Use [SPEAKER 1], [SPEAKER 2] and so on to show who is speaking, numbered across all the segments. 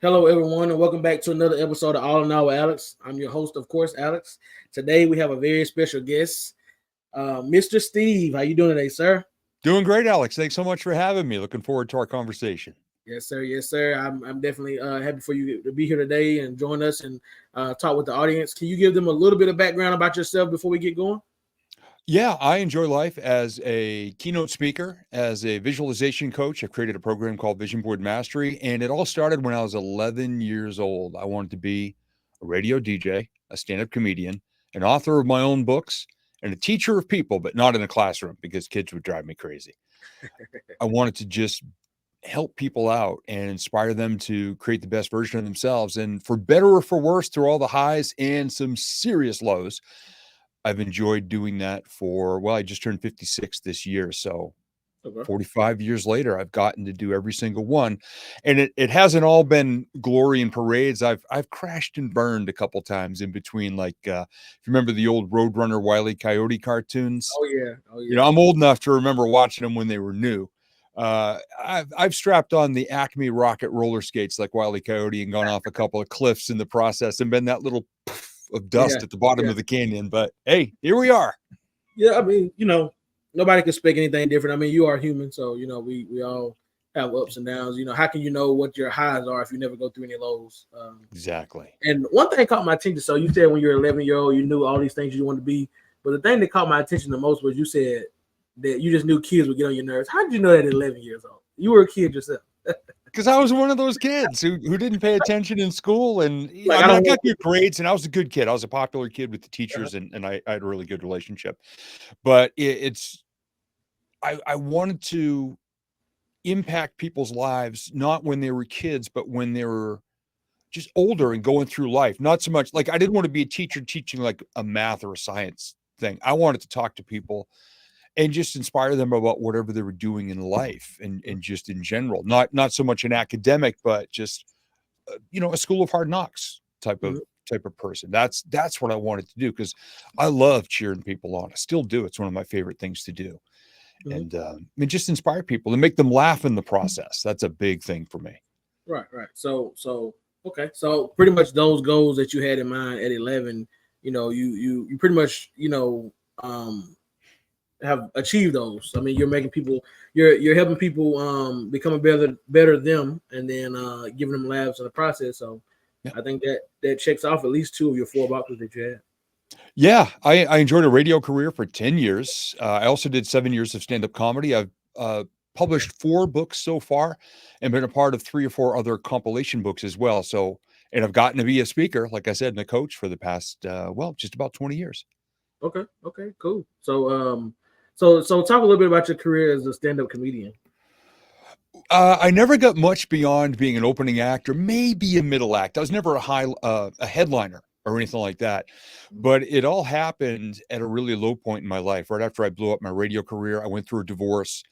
[SPEAKER 1] Hello, everyone, and welcome back to another episode of All in All with Alex. I'm your host, of course, Alex. Today we have a very special guest, Mr. Steve. How you doing today, sir?
[SPEAKER 2] Doing great, Alex. Thanks so much for having me. Looking forward to our conversation.
[SPEAKER 1] Yes, sir. Yes, sir. I'm definitely happy for you to be here today and join us and talk with the audience. Can you give them a little bit of background about yourself before we get going?
[SPEAKER 2] Yeah, I enjoy life as a keynote speaker, as a visualization coach. I've created a program called Vision Board Mastery, and it all started when I was 11 years old. I wanted to be a radio DJ, a stand-up comedian, an author of my own books, and a teacher of people, but not in a classroom because kids would drive me crazy. I wanted to just help people out and inspire them to create the best version of themselves. And for better or for worse, through all the highs and some serious lows, I've enjoyed doing that for, well, I just turned 56 this year. So
[SPEAKER 1] Okay.
[SPEAKER 2] 45 years later, I've gotten to do every single one. And it hasn't all been glory and parades. I've crashed and burned a couple times in between. Like if you remember the old Roadrunner Wile E. Coyote cartoons,
[SPEAKER 1] Oh yeah. Oh
[SPEAKER 2] you know,
[SPEAKER 1] yeah.
[SPEAKER 2] I'm old enough to remember watching them when they were new. I've strapped on the Acme rocket roller skates like Wile E. Coyote and gone off a couple of cliffs in the process and been that little poof of
[SPEAKER 1] Yeah.
[SPEAKER 2] dust at the bottom
[SPEAKER 1] Yeah.
[SPEAKER 2] of the canyon. But hey, here we are.
[SPEAKER 1] Yeah. I mean, nobody can expect anything different. I mean, you are human, so we all have ups and downs. How can you know what your highs are if you never go through any lows?
[SPEAKER 2] Exactly.
[SPEAKER 1] And one thing caught my attention. So you said when you were 11-year-old, you knew all these things you wanted to be. But the thing that caught my attention the most was you said that you just knew kids would get on your nerves. How did you know that at 11 years old? You were a kid yourself.
[SPEAKER 2] Because I was one of those kids who didn't pay attention in school. And
[SPEAKER 1] Like
[SPEAKER 2] I
[SPEAKER 1] I
[SPEAKER 2] mean, I
[SPEAKER 1] don't
[SPEAKER 2] got
[SPEAKER 1] want
[SPEAKER 2] good grades and I was a good kid. I was a popular kid with the
[SPEAKER 1] to.
[SPEAKER 2] teachers and I had a really good relationship. But I wanted to impact people's lives, not when they were kids, but when they were just older and going through life. Not so much like I didn't want to be a teacher teaching like a math or a science thing. I wanted to talk to people and just inspire them about whatever they were doing in life and just in general. Not so much an academic, but just a school of hard knocks
[SPEAKER 1] Mhm.
[SPEAKER 2] type of person. That's what I wanted to do because I love cheering people on. I still do. It's one of my favorite things to do.
[SPEAKER 1] Mhm.
[SPEAKER 2] And just inspire people and make them laugh in the process. That's a big thing for me.
[SPEAKER 1] Right, right. So okay. So pretty much those goals that you had in mind at 11, you pretty much, have achieved those. I mean, you're making people, you're helping people become a better them, and then giving them labs in the process. So
[SPEAKER 2] Yeah.
[SPEAKER 1] I think that checks off at least two of your four boxes that you had.
[SPEAKER 2] Yeah, I enjoyed a radio career for 10 years. I also did 7 years of stand-up comedy. I've published 4 books so far and been a part of 3 or 4 other compilation books as well. So, and I've gotten to be a speaker, like I said, and a coach for the past, well, just about 20 years.
[SPEAKER 1] Okay, okay, cool. So talk a little bit about your career as a stand-up comedian.
[SPEAKER 2] I never got much beyond being an opening act or maybe a middle act. I was never a headliner or anything like that. But it all happened at a really low point in my life. Right after I blew up my radio career, I went through a divorce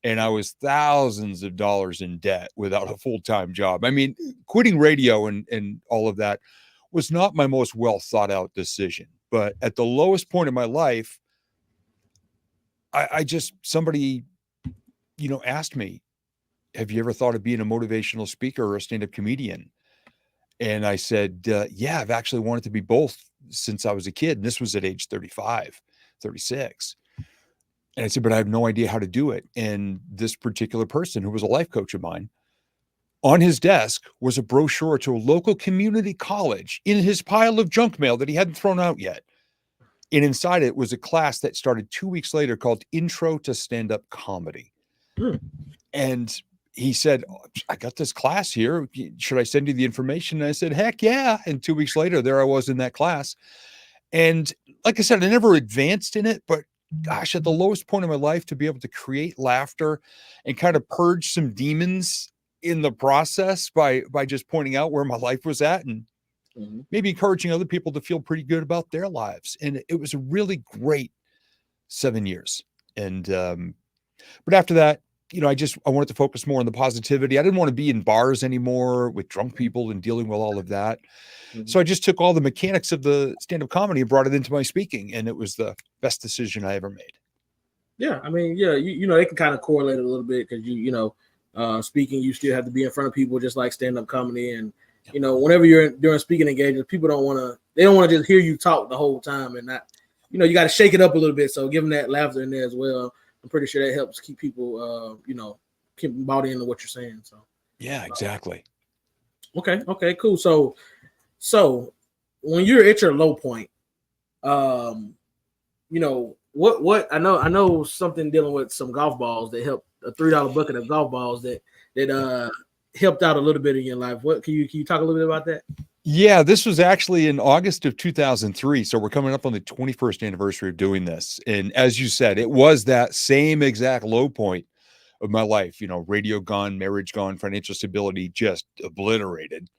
[SPEAKER 2] and I was thousands of dollars in debt without a full-time job. I mean, quitting radio and all of that was not my most well thought out decision. But at the lowest point in my life, I just somebody, asked me, have you ever thought of being a motivational speaker or a stand-up comedian? And I said, yeah, I've actually wanted to be both since I was a kid. And this was at age 35, 36. And I said, but I have no idea how to do it. And this particular person who was a life coach of mine, on his desk was a brochure to a local community college in his pile of junk mail that he hadn't thrown out yet. And inside it was a class that started 2 weeks later called Intro to Stand-Up Comedy.
[SPEAKER 1] Hmm.
[SPEAKER 2] And he said, "Oh, I got this class here. Should I send you the information?" And I said, heck yeah. And 2 weeks later, there I was in that class. And like I said, I never advanced in it, but gosh, at the lowest point of my life, to be able to create laughter and kind of purge some demons in the process by just pointing out where my life was at and
[SPEAKER 1] Mhm.
[SPEAKER 2] maybe encouraging other people to feel pretty good about their lives. And it was a really great 7 years. And but after that, I wanted to focus more on the positivity. I didn't want to be in bars anymore with drunk people and dealing with all of that.
[SPEAKER 1] Mhm.
[SPEAKER 2] So I just took all the mechanics of the stand-up comedy and brought it into my speaking, and it was the best decision I ever made.
[SPEAKER 1] Yeah, I mean, yeah, they can kind of correlate a little bit because speaking, you still have to be in front of people, just like stand-up comedy. And whenever you're during speaking engagements, people don't want to just hear you talk the whole time, and not, you got to shake it up a little bit. So give them that laughter in there as well. I'm pretty sure that helps keep people, keep bought into what you're saying. So
[SPEAKER 2] yeah, exactly.
[SPEAKER 1] Okay, cool. So when you're at your low point, what I know something dealing with some golf balls that helped, a $3 bucket of golf balls that helped out a little bit in your life. What can you talk a little bit about that?
[SPEAKER 2] Yeah, this was actually in August of 2003. So we're coming up on the 21st anniversary of doing this. And as you said, it was that same exact low point of my life, radio gone, marriage gone, financial stability just obliterated.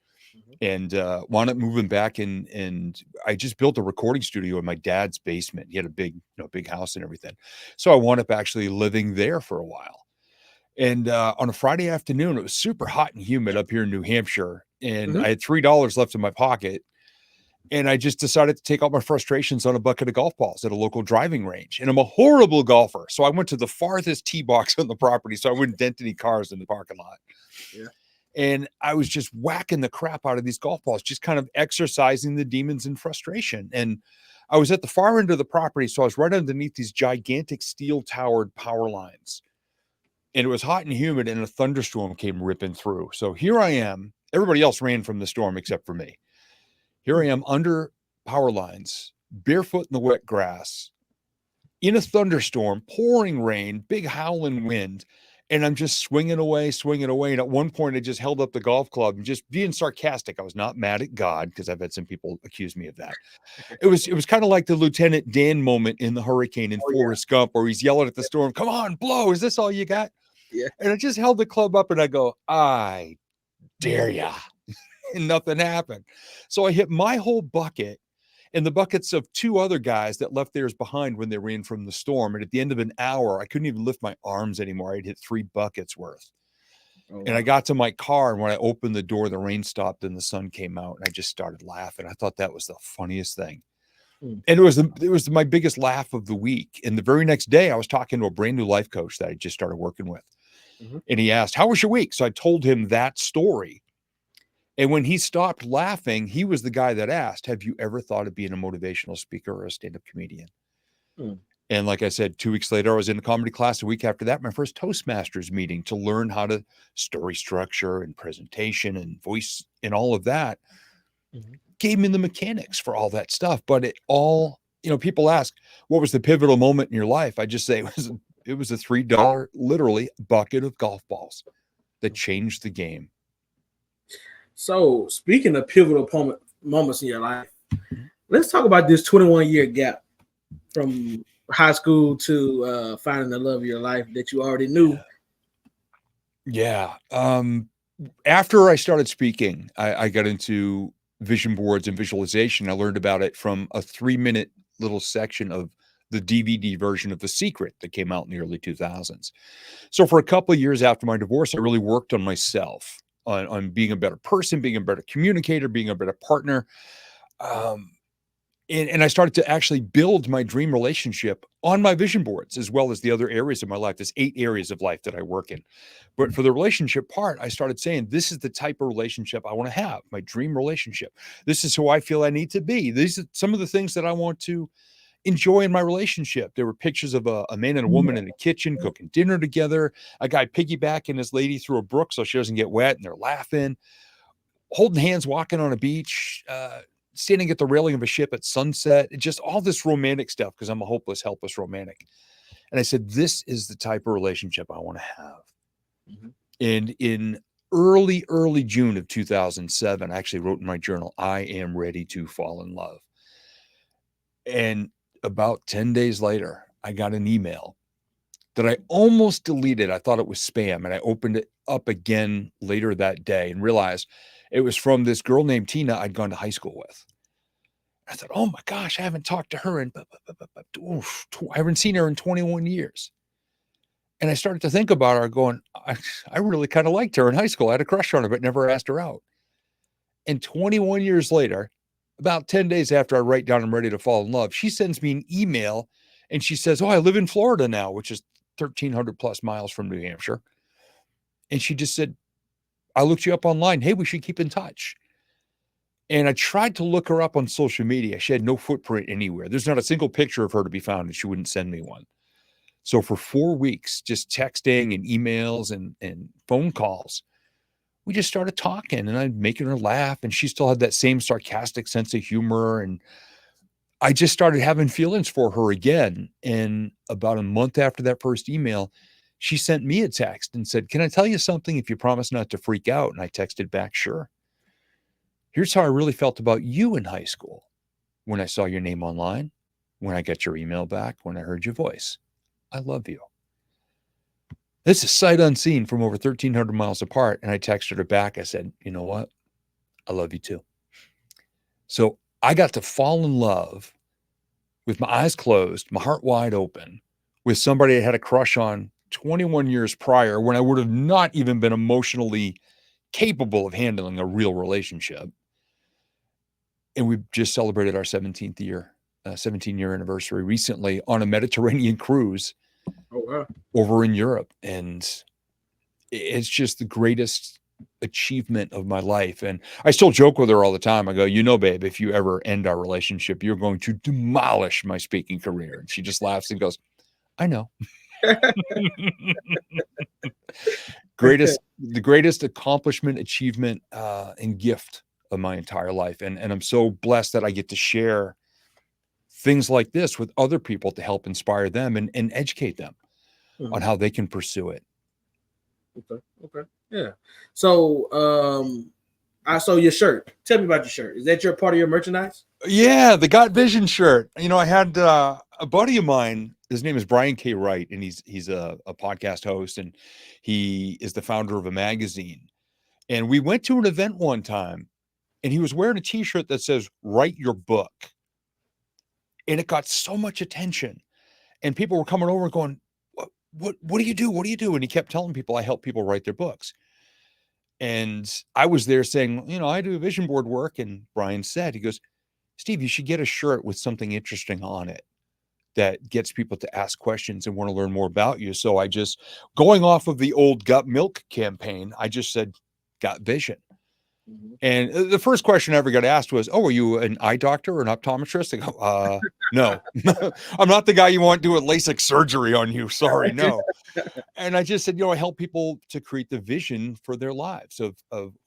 [SPEAKER 2] And wound up moving back and I just built a recording studio in my dad's basement. He had a big house and everything. So I wound up actually living there for a while. And on a Friday afternoon, it was super hot and humid up here in New Hampshire. And I had $3 left in my pocket. And I just decided to take all my frustrations on a bucket of golf balls at a local driving range. And I'm a horrible golfer. So I went to the farthest tee box on the property so I wouldn't dent any cars in the parking lot.
[SPEAKER 1] Yeah.
[SPEAKER 2] And I was just whacking the crap out of these golf balls, just kind of exercising the demons and frustration. And I was at the far end of the property. So I was right underneath these gigantic steel towered power lines. And it was hot and humid and a thunderstorm came ripping through. So here I am. Everybody else ran from the storm except for me. Here I am under power lines, barefoot in the wet grass, in a thunderstorm, pouring rain, big howling wind. And I'm just swinging away. And at one point, I just held up the golf club and just being sarcastic. I was not mad at God, because I've had some people accuse me of that. It was kind of like the Lieutenant Dan moment in The Hurricane in Forrest Gump, where he's yelling at the storm, "Come on, blow. Is this all you got?"
[SPEAKER 1] Yeah.
[SPEAKER 2] And I just held the club up and I go, "I dare ya." And nothing happened. So I hit my whole bucket and the buckets of two other guys that left theirs behind when they ran from the storm. And at the end of an hour, I couldn't even lift my arms anymore. I'd hit 3 buckets worth. And I got to my car, and when I opened the door, the rain stopped and the sun came out, and I just started laughing. I thought that was the funniest thing. And it was my biggest laugh of the week. And the very next day, I was talking to a brand new life coach that I just started working with. And he asked, "How was your week?" So I told him that story. And when he stopped laughing, he was the guy that asked, "Have you ever thought of being a motivational speaker or a stand-up comedian?" And like I said, 2 weeks later, I was in a comedy class. A week after that, my first Toastmasters meeting to learn how to story structure and presentation and voice and all of that. Gave me the mechanics for all that stuff. But it all, people ask, what was the pivotal moment in your life? I just say it was a $3, literally, bucket of golf balls that changed the game.
[SPEAKER 1] So speaking of pivotal moments in your life, let's talk about this 21-year gap from high school to finding the love of your life that you already knew.
[SPEAKER 2] Yeah. After I started speaking, I got into vision boards and visualization. I learned about it from a 3-minute little section of the DVD version of The Secret that came out in the early 2000s. So for a couple of years after my divorce, I really worked on myself, on being a better person, being a better communicator, being a better partner. And I started to actually build my dream relationship on my vision boards, as well as the other areas of my life. There's 8 areas of life that I work in. But for the relationship part, I started saying, this is the type of relationship I want to have, my dream relationship. This is who I feel I need to be. These are some of the things that I want to enjoy in my relationship. There were pictures of a man and a woman in a kitchen cooking dinner together, a guy piggybacking his lady through a brook so she doesn't get wet, and they're laughing, holding hands, walking on a beach, standing at the railing of a ship at sunset, just all this romantic stuff, because I'm a hopeless, helpless romantic. And I said, this is the type of relationship I want to have. And in early June of 2007, I actually wrote in my journal, I am ready to fall in love. And about 10 days later, I got an email that I almost deleted. I thought it was spam, and I opened it up again later that day and realized it was from this girl named Tina I'd gone to high school with. I thought, oh my gosh, I haven't talked to her I haven't seen her in 21 years. And I started to think about her going, I really kind of liked her in high school. I had a crush on her, but never asked her out. And 21 years later, about 10 days after I write down I'm ready to fall in love, she sends me an email and she says, oh, I live in Florida now, which is 1,300 plus miles from New Hampshire. And she just said, I looked you up online. Hey, we should keep in touch. And I tried to look her up on social media. She had no footprint anywhere. There's not a single picture of her to be found, and she wouldn't send me one. So for 4 weeks, just texting and emails and phone calls, we just started talking, and I'm making her laugh, and she still had that same sarcastic sense of humor. And I just started having feelings for her again. And about a month after that first email, she sent me a text and said, can I tell you something if you promise not to freak out? And I texted back, sure. Here's how I really felt about you in high school. When I saw your name online, when I got your email back, when I heard your voice. I love you. This is sight unseen from over 1,300 miles apart. And I texted her back. I said, you know what? I love you too. So I got to fall in love with my eyes closed, my heart wide open, with somebody I had a crush on 21 years prior, when I would have not even been emotionally capable of handling a real relationship. And we've just celebrated our 17-year anniversary recently on a Mediterranean cruise over in Europe. And it's just the greatest achievement of my life. And I still joke with her all the time. I go, you know, babe, if you ever end our relationship, you're going to demolish my speaking career. And she just laughs and goes, I know. The greatest accomplishment, achievement, and gift of my entire life. And I'm so blessed that I get to share things like this with other people to help inspire them and educate them on how they can pursue it.
[SPEAKER 1] Okay. Yeah. So I saw your shirt. Tell me about your shirt. Is that your part of your merchandise?
[SPEAKER 2] Yeah, the Got Vision shirt. You know, I had a buddy of mine. His name is Brian K. Wright, and he's a podcast host, and he is the founder of a magazine. And we went to an event one time, and he was wearing a T-shirt that says "Write Your Book," and it got so much attention. And people were coming over and going, "What do you do? What do you do?" And he kept telling people, "I help people write their books." And I was there saying, you know, I do vision board work. And Brian said, he goes, Steve, you should get a shirt with something interesting on it that gets people to ask questions and want to learn more about you. So I just, going off of the old Gut Milk campaign, I just said, Got Vision. And the first question I ever got asked was, oh, are you an eye doctor or an optometrist? I go, no, I'm not the guy you want doing LASIK surgery on you. Sorry, no. And I just said, you know, I help people to create the vision for their lives of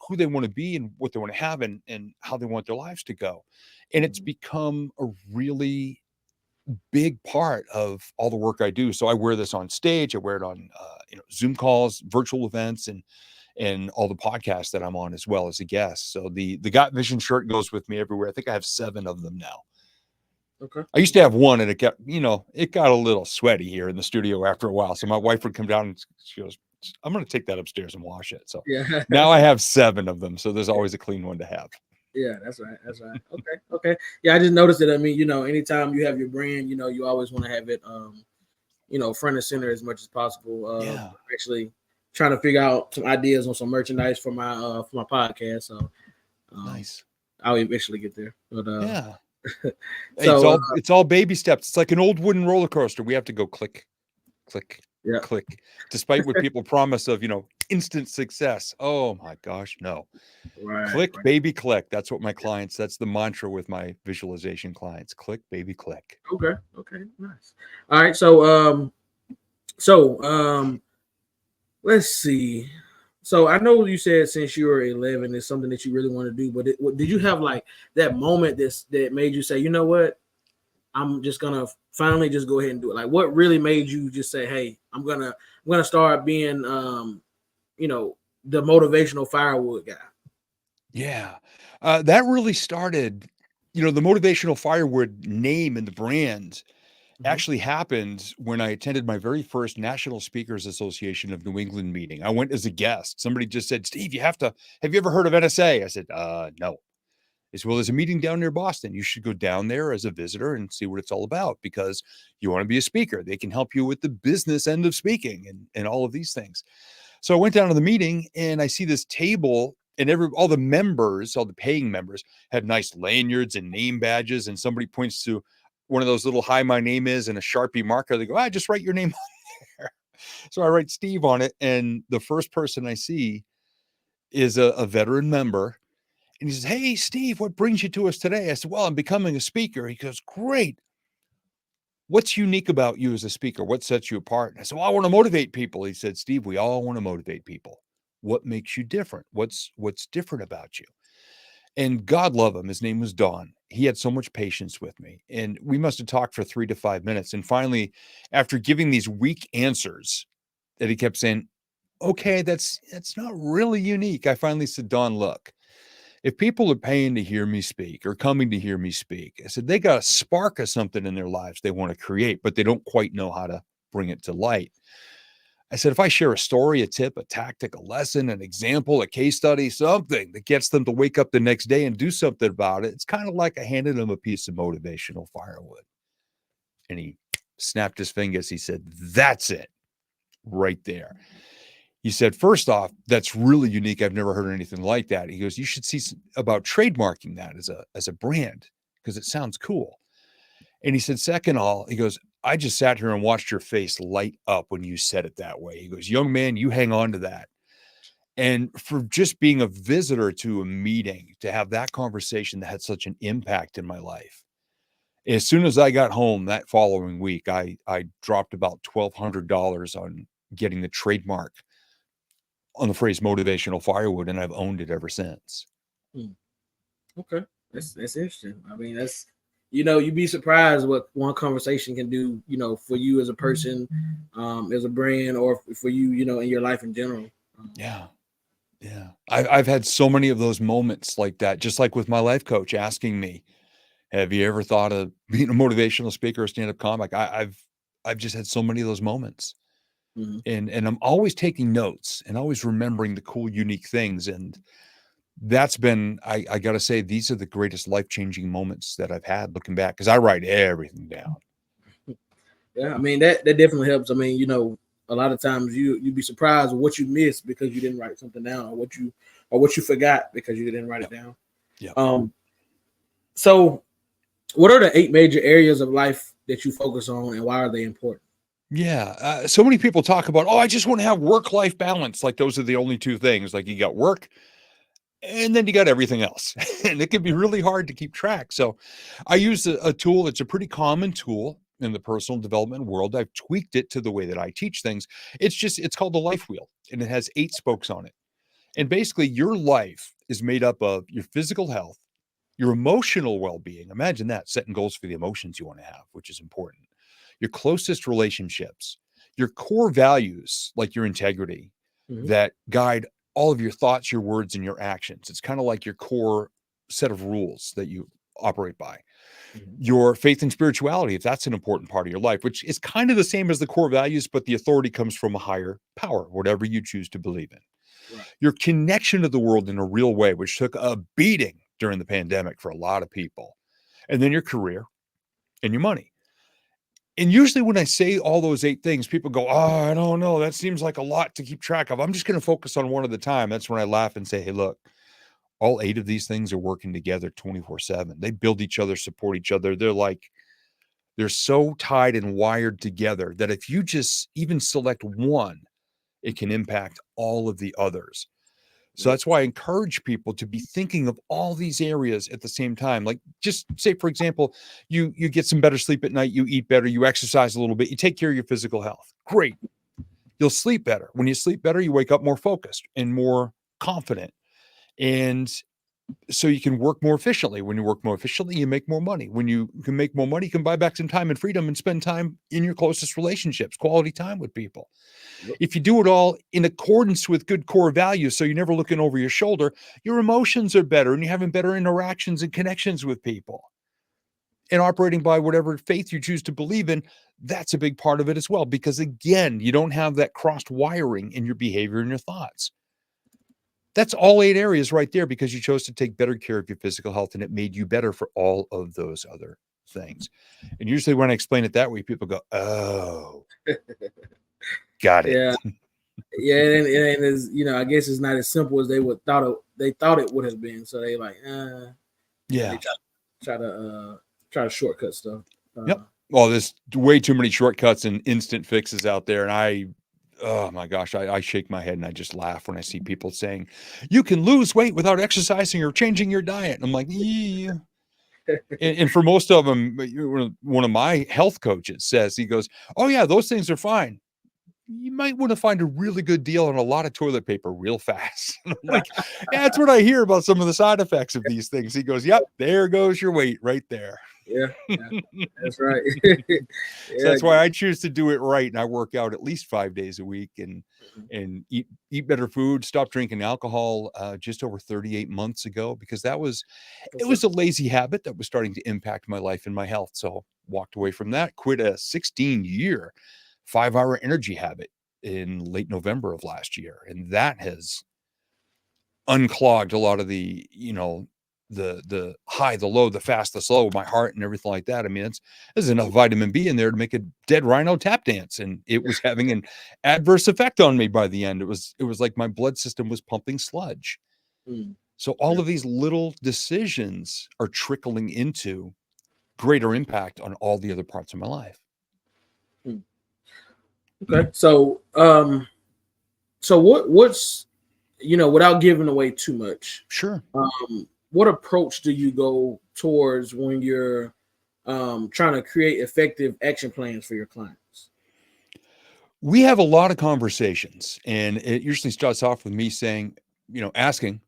[SPEAKER 2] who they want to be and what they want to have and how they want their lives to go. And it's become a really big part of all the work I do. So I wear this on stage. I wear it on Zoom calls, virtual events, and all the podcasts that I'm on as well as a guest. So the Got Vision shirt goes with me everywhere. I think I have 7 of them now.
[SPEAKER 1] Okay.
[SPEAKER 2] I used to have one, and it got a little sweaty here in the studio after a while. So my wife would come down and she goes, I'm going to take that upstairs and wash it. So
[SPEAKER 1] yeah.
[SPEAKER 2] Now I have 7 of them. So there's always a clean one to have.
[SPEAKER 1] Yeah, that's right. Okay. Yeah, I just noticed it. I mean, you know, anytime you have your brand, you know, you always want to have it, front and center as much as possible. Actually trying to figure out some ideas on some merchandise for my podcast. So
[SPEAKER 2] nice.
[SPEAKER 1] I'll eventually get there. But
[SPEAKER 2] yeah.
[SPEAKER 1] So
[SPEAKER 2] it's all baby steps. It's like an old wooden roller coaster. We have to go click, click,
[SPEAKER 1] yeah.
[SPEAKER 2] click, despite what people promise of, instant success. Oh my gosh, no. Click, baby, click. That's what that's the mantra with my visualization clients. Click, baby, click.
[SPEAKER 1] Okay, nice. All right, so let's see. So I know you said since you were 11, it's something that you really want to do, but did you have like that moment that made you say, you know what, I'm just gonna finally just go ahead and do it? Like, what really made you just say, hey, I'm gonna start being, the motivational firewood guy?
[SPEAKER 2] Yeah, that really started. The Motivational Firewood name and the brand actually happened when I attended my very first National Speakers Association of New England meeting. I went as a guest. Somebody just said, Steve, have you ever heard of NSA? I said, no. They said, well, there's a meeting down near Boston. You should go down there as a visitor and see what it's all about because you want to be a speaker. They can help you with the business end of speaking and all of these things. So I went down to the meeting and I see this table and all the paying members have nice lanyards and name badges. And somebody points to one of those little hi, my name is, and a Sharpie marker. They go, just write your name on there. So I write Steve on it, and the first person I see is a veteran member. And he says, "Hey, Steve, what brings you to us today?" I said, "Well, I'm becoming a speaker." He goes, "Great. What's unique about you as a speaker? What sets you apart?" And I said, "Well, I want to motivate people." He said, "Steve, we all want to motivate people. What makes you different? What's different about you?" And God love him. His name was Don. He had so much patience with me. And we must have talked for 3 to 5 minutes. And finally, after giving these weak answers that he kept saying, "Okay, that's not really unique," I finally said, "Don, look, if people are paying to hear me speak or coming to hear me speak," I said, "they got a spark of something in their lives they want to create, but they don't quite know how to bring it to light." I said, "If I share a story, a tip, a tactic, a lesson, an example, a case study, something that gets them to wake up the next day and do something about it, it's kind of like I handed them a piece of motivational firewood." And he snapped his fingers. He said, "That's it right there." He said, "First off, that's really unique. I've never heard anything like that." He goes, "You should see about trademarking that as a brand because it sounds cool." And he said, "Second all," he goes, "I just sat here and watched your face light up when you said it that way." He goes, "Young man, you hang on to that." And for just being a visitor to a meeting, to have that conversation that had such an impact in my life. As soon as I got home that following week, I dropped about $1,200 on getting the trademark on the phrase motivational firewood, and I've owned it ever since.
[SPEAKER 1] Okay, that's interesting. I mean, that's you'd be surprised what one conversation can do. For you as a person, as a brand, or for you, in your life in general.
[SPEAKER 2] Yeah. Yeah. I've had so many of those moments like that, just like with my life coach asking me, "Have you ever thought of being a motivational speaker or stand-up comic?" I've just had so many of those moments.
[SPEAKER 1] Mm-hmm.
[SPEAKER 2] And I'm always taking notes and always remembering the cool, unique things. And that's been, I got to say, these are the greatest life-changing moments that I've had looking back because I write everything down.
[SPEAKER 1] Yeah, I mean that definitely helps. I mean, a lot of times you'd be surprised with what you missed because you didn't write something down, or what you forgot because you didn't write it down.
[SPEAKER 2] Yeah.
[SPEAKER 1] So what are the 8 major areas of life that you focus on, and why are they important?
[SPEAKER 2] Yeah. So many people talk about, "Oh, I just want to have work-life balance." Like those are the only two things. Like you got work and then you got everything else. And it can be really hard to keep track. So I use a tool. It's a pretty common tool in the personal development world. I've tweaked it to the way that I teach things. It's called the life wheel, and it has 8 spokes on it. And basically your life is made up of your physical health, your emotional well-being. Imagine that, setting goals for the emotions you want to have, which is important. Your closest relationships, your core values, like your integrity,
[SPEAKER 1] Mm-hmm.
[SPEAKER 2] that guide all of your thoughts, your words, and your actions. It's kind of like your core set of rules that you operate by.
[SPEAKER 1] Mm-hmm.
[SPEAKER 2] Your faith and spirituality, if that's an important part of your life, which is kind of the same as the core values, but the authority comes from a higher power, whatever you choose to believe in.
[SPEAKER 1] Right.
[SPEAKER 2] Your connection to the world in a real way, which took a beating during the pandemic for a lot of people. And then your career and your money. And usually when I say all those 8 things, people go, "Oh, I don't know. That seems like a lot to keep track of. I'm just going to focus on one at a time." That's when I laugh and say, "Hey, look, all 8 of these things are working together 24/7. They build each other, support each other. They're so tied and wired together that if you just even select one, it can impact all of the others." So that's why I encourage people to be thinking of all these areas at the same time. Like just say, for example, you get some better sleep at night, you eat better, you exercise a little bit, you take care of your physical health. Great. You'll sleep better. When you sleep better, you wake up more focused and more confident. And so you can work more efficiently. When you work more efficiently, you make more money. When you can make more money, you can buy back some time and freedom and spend time in your closest relationships, quality time with people.
[SPEAKER 1] Yep.
[SPEAKER 2] If you do it all in accordance with good core values, so you're never looking over your shoulder, your emotions are better and you're having better interactions and connections with people. And operating by whatever faith you choose to believe in, that's a big part of it as well. Because again, you don't have that crossed wiring in your behavior and your thoughts. That's all 8 areas right there because you chose to take better care of your physical health and it made you better for all of those other things. And usually when I explain it that way, people go, "Oh, got it."
[SPEAKER 1] Yeah, yeah, and is I guess it's not as simple as they thought it would have been. So they like,
[SPEAKER 2] Yeah.
[SPEAKER 1] they try to shortcut stuff.
[SPEAKER 2] Yep. Well, there's way too many shortcuts and instant fixes out there. And oh my gosh, I shake my head and I just laugh when I see people saying, you can lose weight without exercising or changing your diet. And I'm like, yeah. And for most of them, one of my health coaches says, he goes, oh yeah, those things are fine. You might want to find a really good deal on a lot of toilet paper real fast. And I'm like, yeah, that's what I hear about some of the side effects of these things. He goes, yep, there goes your weight right there.
[SPEAKER 1] Yeah, that's right.
[SPEAKER 2] So
[SPEAKER 1] Yeah,
[SPEAKER 2] that's why I choose to do it right. And I work out at least 5 days a week and eat better food, stop drinking alcohol just over 38 months ago, because it was a lazy habit that was starting to impact my life and my health. So walked away from that, quit a 16-year 5-hour energy habit in late November of last year. And that has unclogged a lot of the, the high, the low, the fast, the slow, my heart and everything like that. I mean, there's enough vitamin B in there to make a dead rhino tap dance. And it was having an adverse effect on me by the end. It was like my blood system was pumping sludge. So all of these little decisions are trickling into greater impact on all the other parts of my life.
[SPEAKER 1] Okay. So, what's, without giving away too much,
[SPEAKER 2] Sure.
[SPEAKER 1] What approach do you go towards when you're trying to create effective action plans for your clients?
[SPEAKER 2] We have a lot of conversations, and it usually starts off with me saying, asking,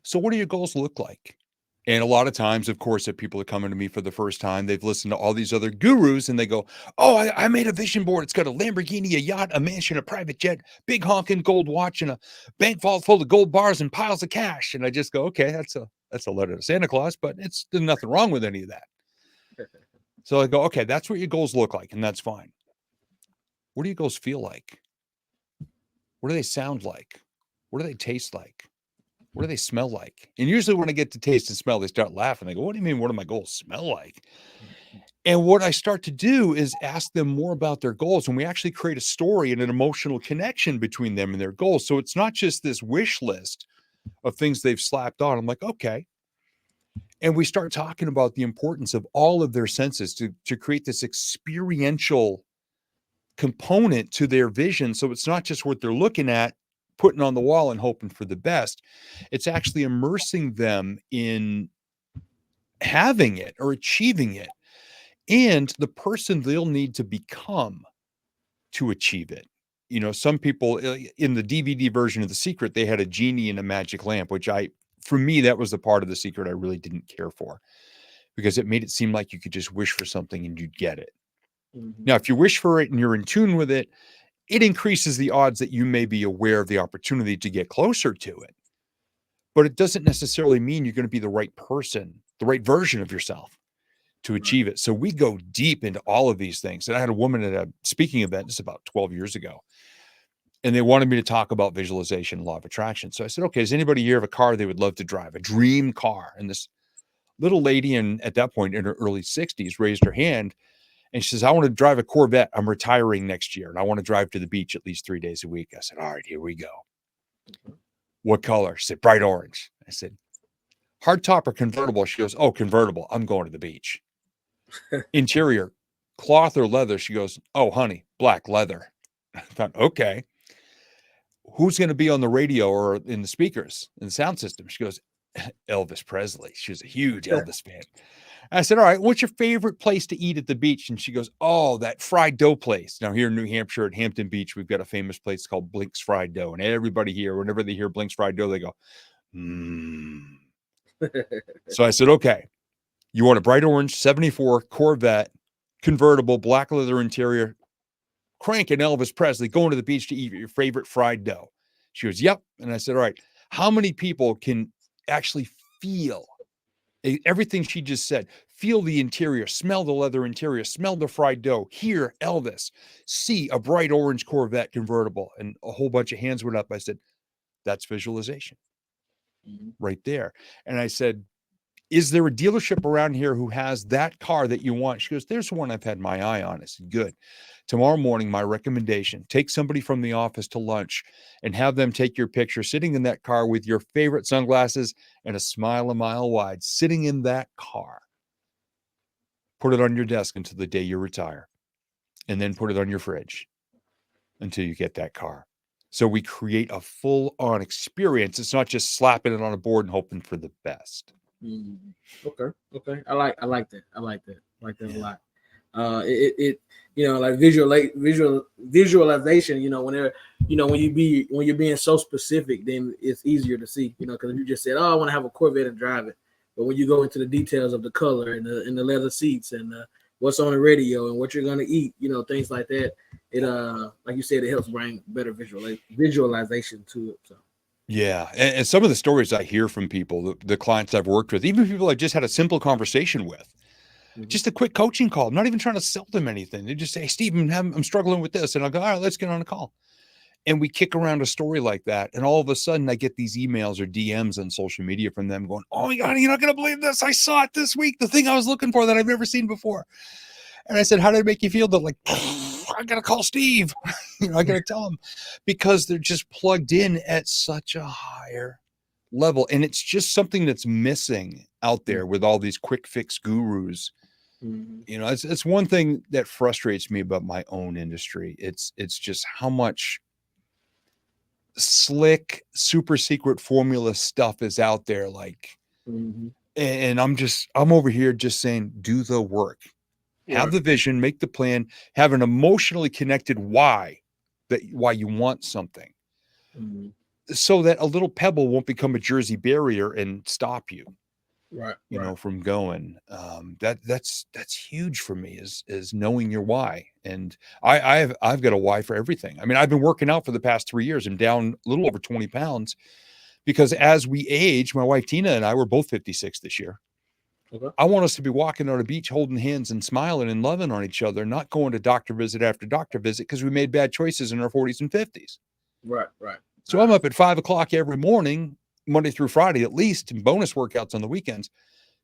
[SPEAKER 2] so what do your goals look like? And a lot of times, of course, if people are coming to me for the first time, they've listened to all these other gurus and they go, oh, I made a vision board. It's got a Lamborghini, a yacht, a mansion, a private jet, big honking gold watch, and a bank vault full of gold bars and piles of cash. And I just go, okay, that's a letter to Santa Claus, but there's nothing wrong with any of that. So I go, okay, that's what your goals look like. And that's fine. What do your goals feel like? What do they sound like? What do they taste like? What do they smell like? And usually when I get to taste and smell, they start laughing. They go, what do you mean? What do my goals smell like? And what I start to do is ask them more about their goals. And we actually create a story and an emotional connection between them and their goals. So it's not just this wish list of things they've slapped on. I'm like, okay. And we start talking about the importance of all of their senses to create this experiential component to their vision. So it's not just what they're looking at, putting on the wall and hoping for the best. It's actually immersing them in having it or achieving it and the person they'll need to become to achieve it. Some people in the DVD version of The Secret, they had a genie and a magic lamp, which for me, that was the part of The Secret I really didn't care for, because it made it seem like you could just wish for something and you'd get it. Now, if you wish for it and you're in tune with it, it increases the odds that you may be aware of the opportunity to get closer to it. But it doesn't necessarily mean you're going to be the right person, the right version of yourself to achieve it. So we go deep into all of these things. And I had a woman at a speaking event, this is about 12 years ago, and they wanted me to talk about visualization and law of attraction. So I said, okay, does anybody here have a car they would love to drive, a dream car? And this little lady, at that point in her early 60s, raised her hand. And she says, I want to drive a Corvette. I'm retiring next year, and I want to drive to the beach at least 3 days a week. I said, all right, here we go. What color? She said, bright orange. I said, hardtop or convertible? She goes, oh, convertible. I'm going to the beach. Interior, cloth or leather? She goes, oh, honey, black leather. I thought, okay. Who's going to be on the radio or in the speakers in the sound system? She goes, Elvis Presley. She was a huge Elvis fan. I said, all right, what's your favorite place to eat at the beach? And she goes, oh, that fried dough place. Now here in New Hampshire at Hampton Beach, we've got a famous place called Blink's Fried Dough. And everybody here, whenever they hear Blink's Fried Dough, they go, So I said, okay, you want a bright orange 74 Corvette, convertible, black leather interior, cranking Elvis Presley, going to the beach to eat your favorite fried dough. She goes, yep. And I said, all right, how many people can actually feel everything she just said? Feel the interior, smell the leather interior, smell the fried dough, hear Elvis, see a bright orange Corvette convertible. And a whole bunch of hands went up. I said, that's visualization right there. And I said, is there a dealership around here who has that car that you want? She goes, there's one I've had my eye on. I said, good. Tomorrow morning, my recommendation, take somebody from the office to lunch and have them take your picture sitting in that car with your favorite sunglasses and a smile a mile wide, sitting in that car. Put it on your desk until the day you retire, and then put it on your fridge. until you get that car. So we create a full-on experience. It's not just slapping it on a board and hoping for the best.
[SPEAKER 1] Okay. I like that. I like that a
[SPEAKER 2] Yeah.
[SPEAKER 1] lot. It like visualization. When you're being so specific, then it's easier to see. Because if you just said, "Oh, I want to have a Corvette and drive it," but when you go into the details of the color and the leather seats and what's on the radio and what you're gonna eat, things like that, it like you said, it helps bring better visualization to it. So.
[SPEAKER 2] Yeah. And some of the stories I hear from people, the clients I've worked with, even people I just had a simple conversation with, just a quick coaching call. I'm not even trying to sell them anything. They just say, Steve, I'm struggling with this. And I'll go, all right, let's get on a call. And we kick around a story like that. And all of a sudden I get these emails or DMs on social media from them going, oh my God, you're not going to believe this. I saw it this week. The thing I was looking for that I've never seen before. And I said, how did it make you feel? They're like, I got to call Steve. I got to tell him, because they're just plugged in at such a higher level. And it's just something that's missing out there with all these quick fix gurus. It's one thing that frustrates me about my own industry. It's just how much slick, super secret formula stuff is out there. And I'm over here just saying, do the work. Have the vision, make the plan, have an emotionally connected why you want something, so that a little pebble won't become a Jersey barrier and stop you, from going. That's huge for me, is knowing your why. And I've got a why for everything. I mean, I've been working out for the past 3 years. I'm down a little over 20 pounds because as we age, my wife Tina and I were both 56 this year.
[SPEAKER 1] Okay.
[SPEAKER 2] I want us to be walking on a beach, holding hands and smiling and loving on each other, not going to doctor visit after doctor visit because we made bad choices in our 40s and 50s.
[SPEAKER 1] Right.
[SPEAKER 2] So I'm up at 5 o'clock every morning, Monday through Friday, at least, and bonus workouts on the weekends,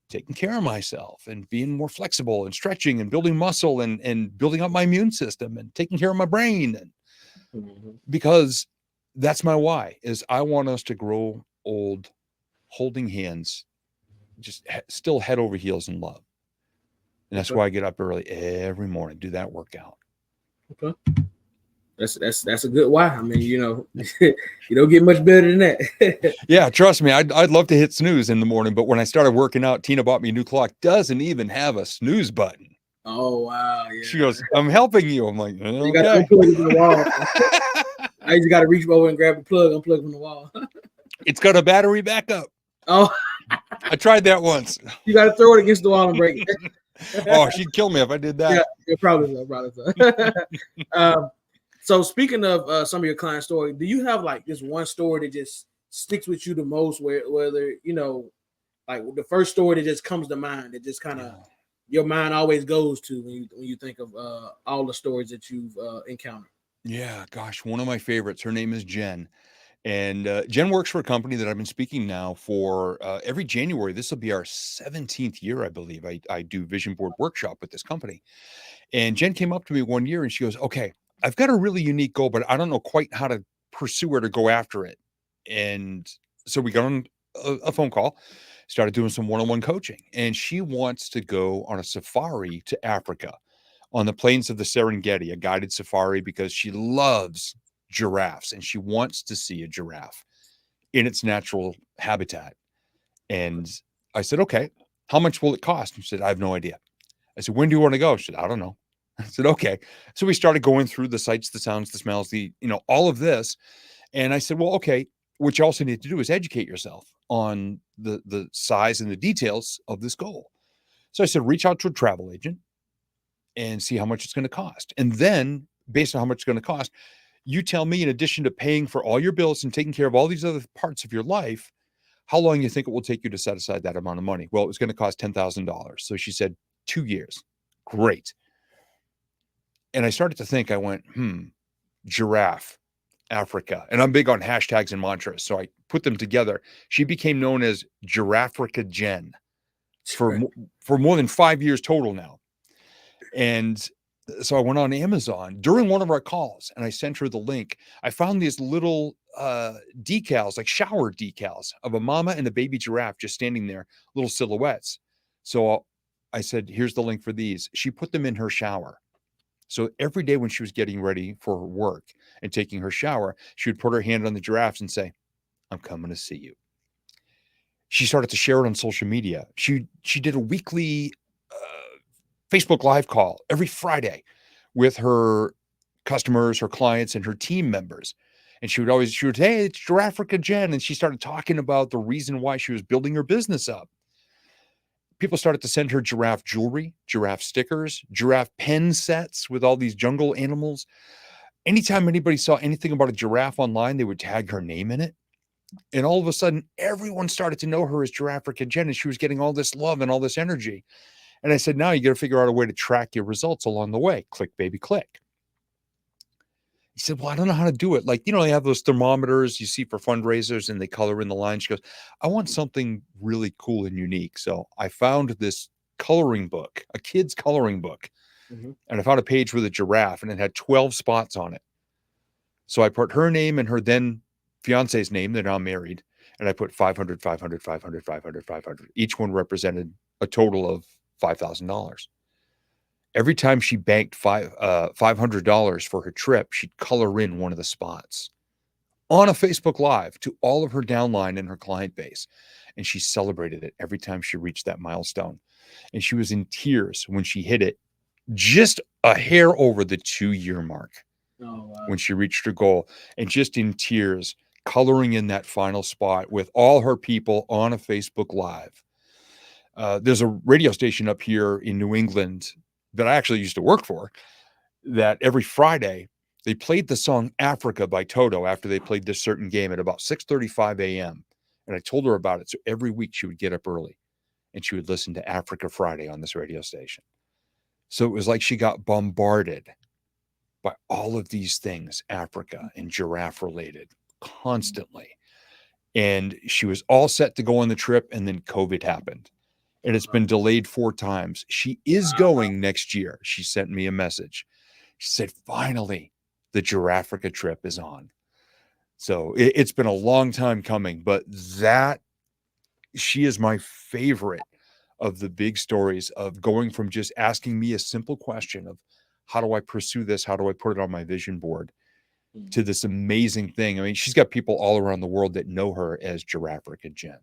[SPEAKER 2] taking care of myself and being more flexible and stretching and building muscle and building up my immune system and taking care of my brain. And because that's my why, is I want us to grow old, holding hands, just still head over heels in love. And that's why I get up early every morning, do that workout.
[SPEAKER 1] Okay. That's a good why. I mean, you don't get much better than that.
[SPEAKER 2] Yeah, trust me, I'd love to hit snooze in the morning, but when I started working out, Tina bought me a new clock, doesn't even have a snooze button.
[SPEAKER 1] Oh wow! Yeah.
[SPEAKER 2] She goes, "I'm helping you." I'm like, okay.
[SPEAKER 1] You got to unplug it from the wall. I just got to reach over and grab the plug, unplug from the wall.
[SPEAKER 2] It's got a battery backup.
[SPEAKER 1] Oh,
[SPEAKER 2] I tried that once.
[SPEAKER 1] You got to throw it against the wall and break it.
[SPEAKER 2] Oh, she'd kill me if I did that.
[SPEAKER 1] Yeah, probably so. So speaking of some of your client story, do you have like this one story that just sticks with you the most, whether like the first story that just comes to mind, that just kind of your mind always goes to when you think of all the stories that you've encountered?
[SPEAKER 2] Yeah, gosh, one of my favorites. Her name is Jen. And Jen works for a company that I've been speaking now for every January. This will be our 17th year, I believe. I do vision board workshop with this company. And Jen came up to me one year and she goes, okay, I've got a really unique goal, but I don't know quite how to pursue it or go after it. And so we got on a phone call, started doing some one-on-one coaching. And she wants to go on a safari to Africa on the plains of the Serengeti, a guided safari, because she loves giraffes and she wants to see a giraffe in its natural habitat. And I said, okay, how much will it cost? She said, I have no idea. I said, when do you want to go? She said, I don't know. I said, okay. So we started going through the sights, the sounds, the smells, all of this. And I said, well, okay, what you also need to do is educate yourself on the size and the details of this goal. So I said, reach out to a travel agent and see how much it's going to cost. And then based on how much it's going to cost, you tell me, in addition to paying for all your bills and taking care of all these other parts of your life, how long you think it will take you to set aside that amount of money. Well, it was going to cost $10,000. So she said 2 years. Great. And I started to think, I went, giraffe, Africa. And I'm big on hashtags and mantras. So I put them together. She became known as Giraffrica Jen for more than 5 years total now. And so I went on Amazon during one of our calls and I sent her the link. I found these little decals, like shower decals of a mama and a baby giraffe just standing there, little silhouettes. So I said, here's the link for these. She put them in her shower So every day when she was getting ready for her work and taking her shower, she would put her hand on the giraffes and say, I'm coming to see you. She started to share it on social media. She did a weekly Facebook Live call every Friday with her customers, her clients, and her team members. And she would, hey, it's Giraffica Jen. And she started talking about the reason why she was building her business up. People started to send her giraffe jewelry, giraffe stickers, giraffe pen sets with all these jungle animals. Anytime anybody saw anything about a giraffe online, they would tag her name in it. And all of a sudden, everyone started to know her as Giraffica Jen, and she was getting all this love and all this energy. And I said, now you got to figure out a way to track your results along the way. Click, baby, click. He said, well, I don't know how to do it. Like, they have those thermometers you see for fundraisers and they color in the lines. She goes, I want something really cool and unique. So I found this coloring book, a kid's coloring book. Mm-hmm. And I found a page with a giraffe and it had 12 spots on it. So I put her name and her then fiance's name. They're now married. And I put 500, 500, 500, 500, 500. Each one represented a total of $5,000. Every time she banked $500 for her trip, she'd color in one of the spots on a Facebook Live to all of her downline and her client base. And she celebrated it every time she reached that milestone. And she was in tears when she hit it, just a hair over the 2-year mark. Oh, wow. When she reached her goal, and just in tears, coloring in that final spot with all her people on a Facebook Live. There's a radio station up here in New England that I actually used to work for, that every Friday they played the song Africa by Toto after they played this certain game at about 6:35 a.m. And I told her about it. So every week she would get up early and she would listen to Africa Friday on this radio station. So it was like she got bombarded by all of these things, Africa and giraffe related, constantly. And she was all set to go on the trip, and then COVID happened. And it's been delayed 4 times. She is going next year. She sent me a message. She said, finally, the Giraffica trip is on. So it's been a long time coming, but she is my favorite of the big stories of going from just asking me a simple question of how do I pursue this? How do I put it on my vision board? To this amazing thing. I mean, she's got people all around the world that know her as Giraffica Jen.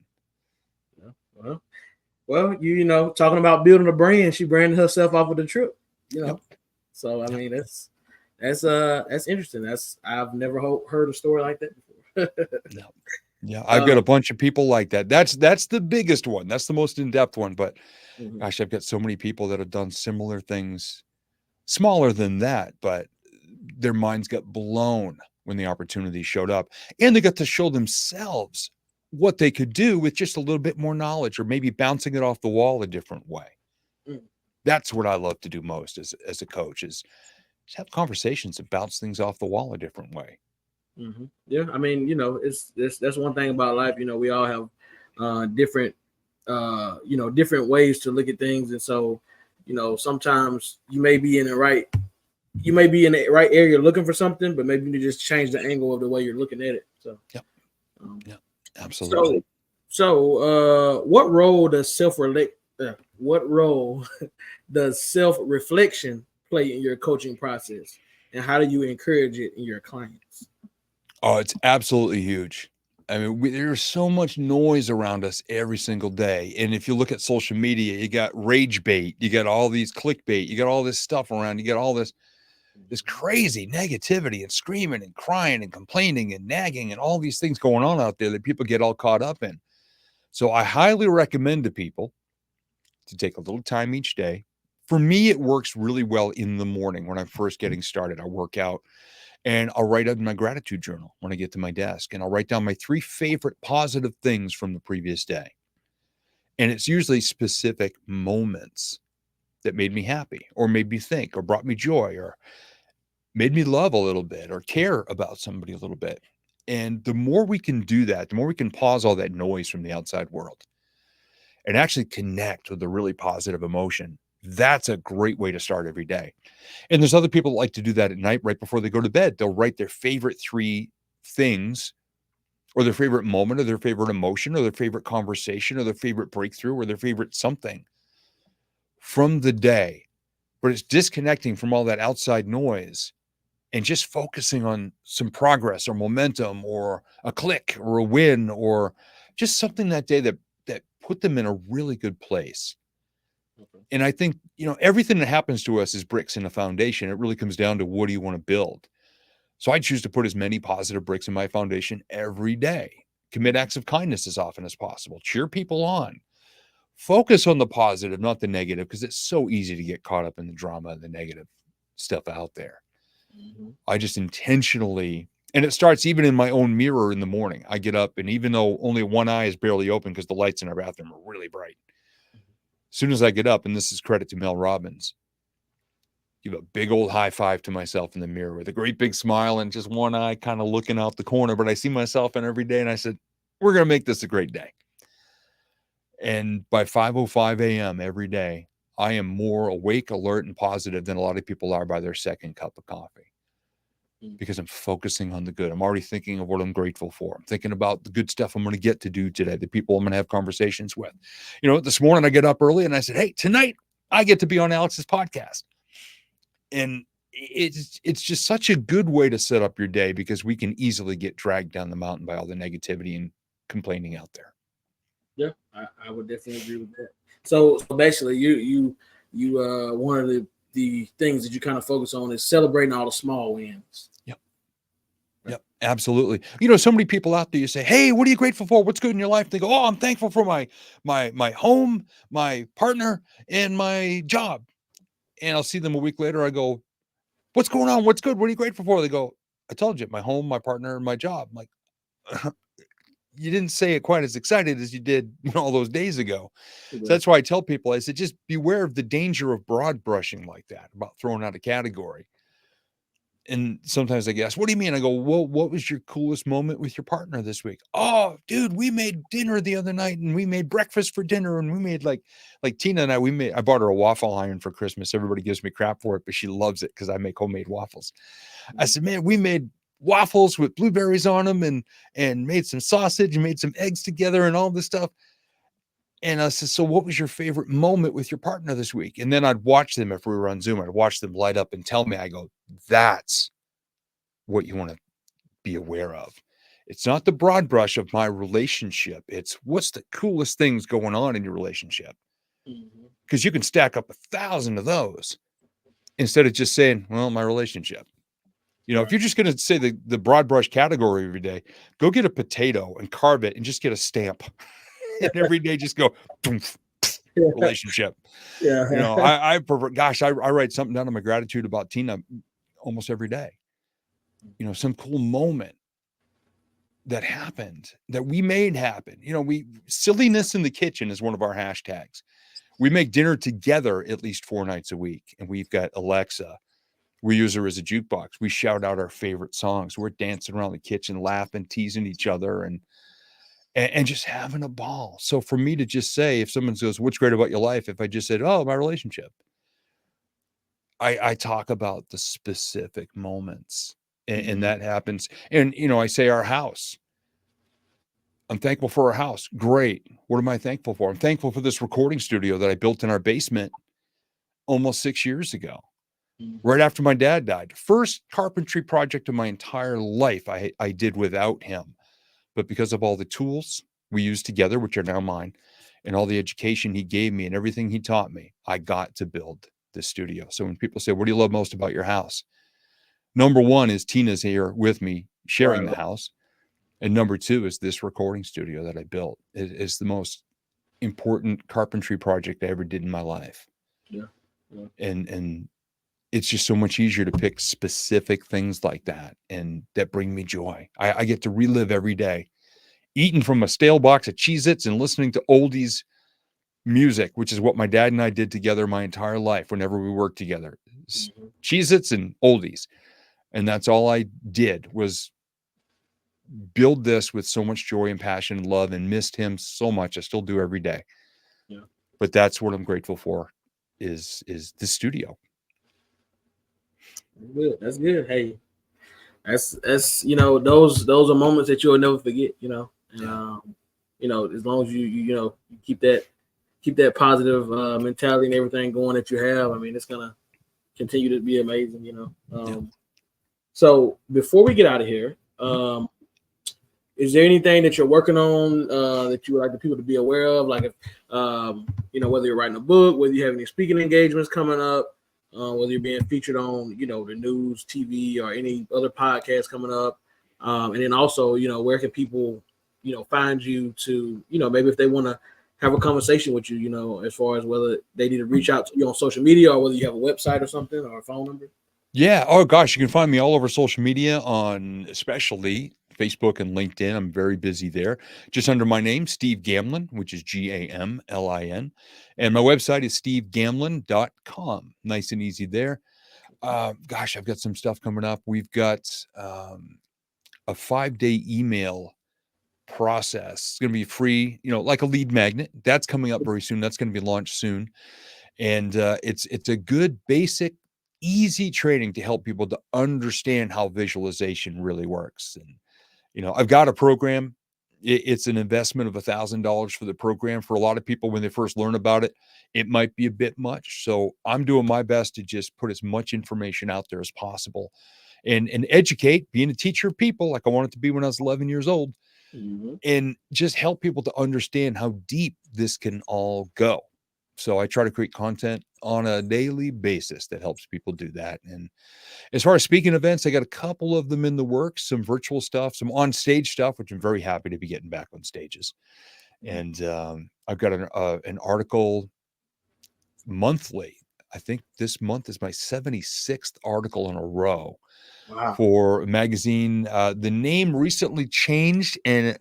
[SPEAKER 1] Yeah, well, talking about building a brand, she branded herself off of the trip, Yep. So I mean, that's interesting. I've never heard a story like that before.
[SPEAKER 2] No. Yeah, I've got a bunch of people like that. That's the biggest one. That's the most in-depth one. But gosh, I've got so many people that have done similar things, smaller than that, but their minds got blown when the opportunity showed up, and they got to show themselves what they could do with just a little bit more knowledge, or maybe bouncing it off the wall a different way. That's what I love to do most as a coach, is just have conversations and bounce things off the wall a different way.
[SPEAKER 1] Mm-hmm. Yeah, I mean, that's one thing about life. We all have different ways to look at things, and so sometimes you may be in the right area looking for something, but maybe you just change the angle of the way you're looking at it. So,
[SPEAKER 2] yeah, absolutely.
[SPEAKER 1] So, what role does self-reflection play in your coaching process, and how do you encourage it in your clients?
[SPEAKER 2] Oh, it's absolutely huge. I mean, there's so much noise around us every single day. And if you look at social media, you got rage bait, you got all these clickbait, you got all this stuff around, you got all this crazy negativity and screaming and crying and complaining and nagging and all these things going on out there that people get all caught up in. So I highly recommend to people to take a little time each day. For me, it works really well in the morning when I'm first getting started. I work out and I'll write up my gratitude journal when I get to my desk, and I'll write down my 3 favorite positive things from the previous day. And it's usually specific moments that made me happy or made me think or brought me joy or made me love a little bit or care about somebody a little bit. And the more we can do that, the more we can pause all that noise from the outside world and actually connect with a really positive emotion. That's a great way to start every day. And there's other people that like to do that at night right before they go to bed. They'll write their favorite 3 things, or their favorite moment, or their favorite emotion, or their favorite conversation, or their favorite breakthrough, or their favorite something from the day but it's disconnecting from all that outside noise and just focusing on some progress or momentum or a click or a win or just something that day that put them in a really good place. Okay. And I think, everything that happens to us is bricks in a foundation. It really comes down to, what do you want to build? So I choose to put as many positive bricks in my foundation every day. Commit acts of kindness as often as possible. Cheer people on. Focus on the positive, not the negative, because it's so easy to get caught up in the drama and the negative stuff out there. Mm-hmm. I just intentionally, and it starts even in my own mirror in the morning. I get up, and even though only one eye is barely open because the lights in our bathroom are really bright, as soon as I get up, and this is credit to Mel Robbins, give a big old high five to myself in the mirror with a great big smile and just one eye kind of looking out the corner. But I see myself in every day, and I said, we're going to make this a great day. And by 5:05 a.m. every day, I am more awake, alert, and positive than a lot of people are by their second cup of coffee, because I'm focusing on the good. I'm already thinking of what I'm grateful for. I'm thinking about the good stuff I'm going to get to do today, the people I'm going to have conversations with. This morning I get up early and I said, hey, tonight I get to be on Alex's podcast. And it's just such a good way to set up your day, because we can easily get dragged down the mountain by all the negativity and complaining out there.
[SPEAKER 1] Yeah, I would definitely agree with that. So basically, you one of the things that you kind of focus on is celebrating all the small wins.
[SPEAKER 2] Yep, absolutely. So many people out there, you say, hey, what are you grateful for? What's good in your life? They go, oh, I'm thankful for my home, my partner, and my job. And I'll see them a week later. I go, what's going on? What's good? What are you grateful for? They go, I told you, my home, my partner, and my job. I'm like, you didn't say it quite as excited as you did all those days ago. So that's why I tell people, I said, just beware of the danger of broad brushing like that, about throwing out a category. And sometimes they ask, what do you mean? I go, well, what was your coolest moment with your partner this week? Oh, dude, we made dinner the other night, and we made breakfast for dinner, and we made like Tina and I bought her a waffle iron for Christmas. Everybody gives me crap for it, but she loves it because I make homemade waffles. I said, man, we made waffles with blueberries on them and made some sausage and made some eggs together and all this stuff. And I said, so what was your favorite moment with your partner this week? And then I'd watch them, if we were on Zoom, I'd watch them light up and tell me. I go, that's what you want to be aware of. It's not the broad brush of my relationship. It's what's the coolest things going on in your relationship. Because you can stack up 1,000 of those instead of just saying, well, my relationship. If you're just going to say the broad brush category every day, go get a potato and carve it and just get a stamp. And every day just go, relationship. Yeah. I prefer, gosh, I write something down on my gratitude about Tina almost every day. Some cool moment that happened that we made happen. Silliness in the kitchen is one of our hashtags. We make dinner together at least 4 nights a week. And we've got Alexa. We use her as a jukebox. We shout out our favorite songs. We're dancing around the kitchen, laughing, teasing each other, and just having a ball. So for me to just say, if someone goes, what's great about your life? If I just said, oh, my relationship, I talk about the specific moments, and that happens. And, I say our house. I'm thankful for our house. Great. What am I thankful for? I'm thankful for this recording studio that I built in our basement almost 6 years ago, right after my dad died. First carpentry project of my entire life I did without him. But because of all the tools we used together, which are now mine, and all the education he gave me and everything he taught me, I got to build this studio. So when people say, what do you love most about your house? Number one is Tina's here with me sharing the house. And number two is this recording studio that I built. It is the most important carpentry project I ever did in my life. Yeah. And it's just so much easier to pick specific things like that, and that bring me joy. I get to relive every day, eating from a stale box of Cheez-Its and listening to oldies music, which is what my dad and I did together my entire life whenever we worked together. Cheez-Its and oldies. And that's all I did, was build this with so much joy and passion and love, and missed him so much. I still do every day. Yeah. But that's what I'm grateful for is the studio.
[SPEAKER 1] Good. That's good. Hey, that's those are moments that you'll never forget. And, as long as you keep that positive mentality and everything going that you have. I mean, it's gonna continue to be amazing. So before we get out of here, is there anything that you're working on that you would like the people to be aware of? Like, if, whether you're writing a book, whether you have any speaking engagements coming up, whether you're being featured on, the news, TV, or any other podcasts coming up. And then also, where can people, find you to, maybe if they want to have a conversation with you, as far as whether they need to reach out to you on social media or whether you have a website or something or a phone number?
[SPEAKER 2] Yeah. Oh gosh, you can find me all over social media on especially Facebook and LinkedIn. I'm very busy there. Just under my name, Steve Gamlin, which is Gamlin. And my website is stevegamlin.com. Nice and easy there. Gosh, I've got some stuff coming up. We've got a 5-day email process. It's going to be free, like a lead magnet. That's coming up very soon. That's going to be launched soon. And it's a good basic easy training to help people to understand how visualization really works. And, I've got a program. It's an investment of $1,000 for the program. For a lot of people, when they first learn about it, it might be a bit much. So I'm doing my best to just put as much information out there as possible and educate, being a teacher of people like I wanted to be when I was 11 years old, and just help people to understand how deep this can all go. So I try to create content on a daily basis that helps people do that. And as far as speaking events, I got a couple of them in the works, some virtual stuff, some on stage stuff, which I'm very happy to be getting back on stages. And I've got an article monthly. I think this month is my 76th article in a row for a magazine. The name recently changed, and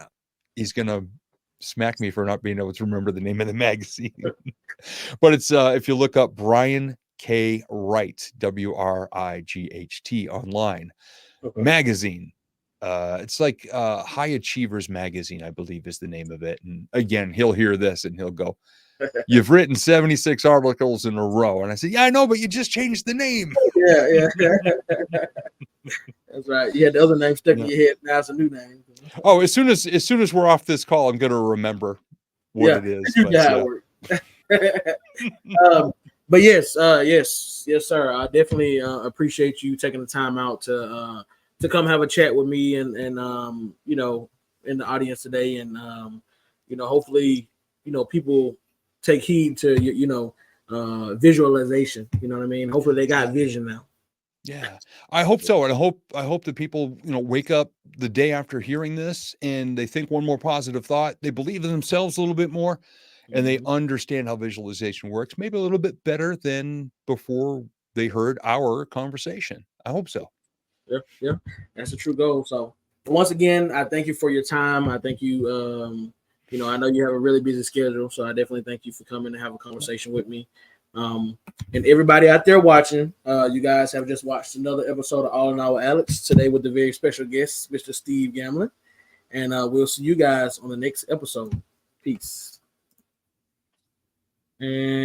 [SPEAKER 2] he's going to smack me for not being able to remember the name of the magazine. But it's if you look up Brian K. Wright, WRIGHT online magazine. It's like High Achievers Magazine, I believe is the name of it. And again, he'll hear this and he'll go, "You've written 76 articles in a row." And I said, "Yeah, I know, but you just changed the name."
[SPEAKER 1] Yeah. That's right. You had the other name stuck in your head. Now it's a new name.
[SPEAKER 2] Oh, as soon as we're off this call, I'm going to remember what it is.
[SPEAKER 1] But yes, sir. I definitely appreciate you taking the time out to come have a chat with me and in the audience today, and hopefully people take heed to visualization. You know what I mean? Hopefully they got vision now.
[SPEAKER 2] Yeah, I hope so. And I hope that people, wake up the day after hearing this and they think one more positive thought. They believe in themselves a little bit more and they understand how visualization works, maybe a little bit better than before they heard our conversation. I hope so.
[SPEAKER 1] Yeah. That's a true goal. So once again, I thank you for your time. I thank you. I know you have a really busy schedule, so I definitely thank you for coming to have a conversation with me. And everybody out there watching, you guys have just watched another episode of All in All with Alex today with the very special guest, Mr. Steve Gamlin. And we'll see you guys on the next episode. Peace. And